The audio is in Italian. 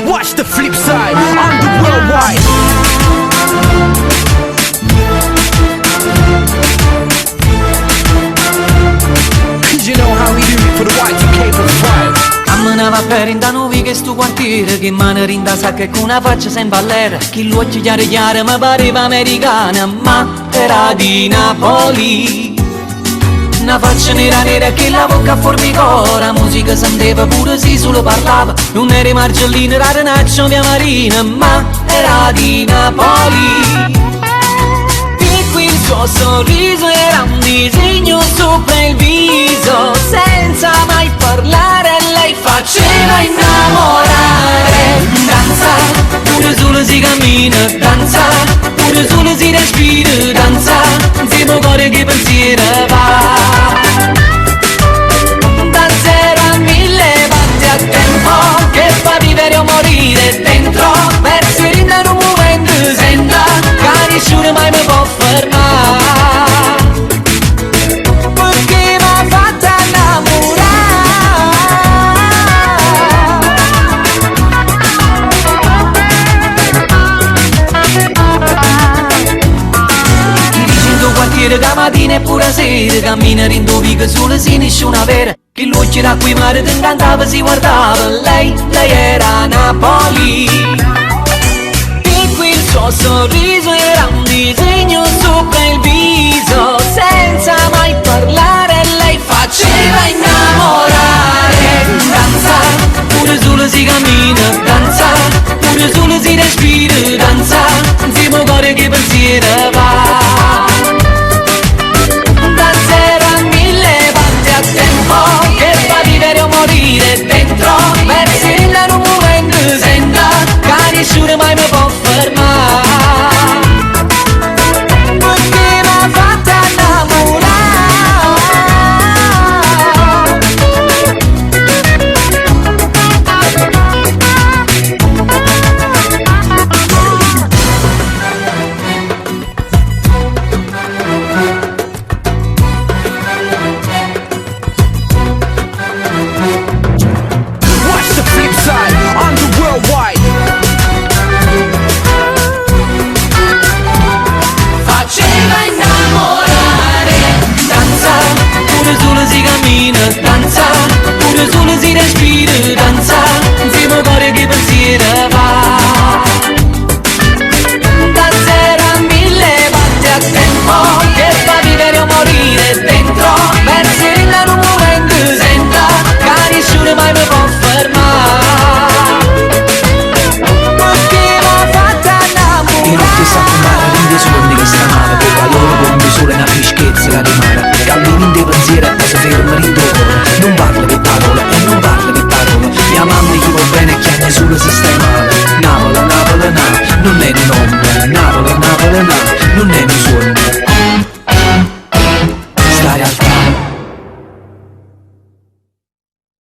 Watch the flip side on the worldwide. Cause you know how we do it for the Y2K for the five. Camminava per in da nuovi che stu quartiere, che mano rinda sacca e con una faccia sempre all'era. Chi lo occhio chiaro chiaro ma pareva americana, ma era di Napoli. Una faccia nera nera che la bocca a formicora, musica senteva pure si solo parlava. Non era Margellina, era Renaccio, via Marina, ma era di Napoli. E qui il suo sorriso era un disegno sopra il viso, senza mai parlare lei faceva innamorare. Danza, pure solo si cammina, danza, pure solo si respira, danza, insieme cuore che pensiero va. Da 0 a 1000 batti a tempo, che fa vivere o morire dentro. Verso in un momento senta, che nessuno mai mi può fermare. Perché m'ha fatta da mattina e pure sera, cammina rindovica solo se nessuna vera. Che l'occhio da qui mare ti incantava, si guardava, lei era Napoli. E qui il suo sorriso era un disegno sopra il viso, senza mai parlare lei faceva innamorare. Danza, pure solo si cammina, danza, pure solo si respira, danza, insieme cuore che pensiero va. Che fa vivere o morire dentro, verso in un momento senta, che nessuno mai mi può fermare. Perché m'ha fatta danza, pure solo si respira, danza, insieme cuore che pensiero va. Da 0 a 1000 batti a tempo, che fa vivere o morire dentro, verso in un momento senta, che nessuno mai mi può fermare. Perché m'ha fatta innamorare. Io non ti sa fumare, rinde sulle che sta male, che valore bombe sole una fischezza la rimane. Cammini in dei pensieri e poi si ferma rindono. Non parlo di parole e non parlo di parole. Mia mamma chi va bene e chi ha nessuno si stai male. Napoli, Napoli, Napoli.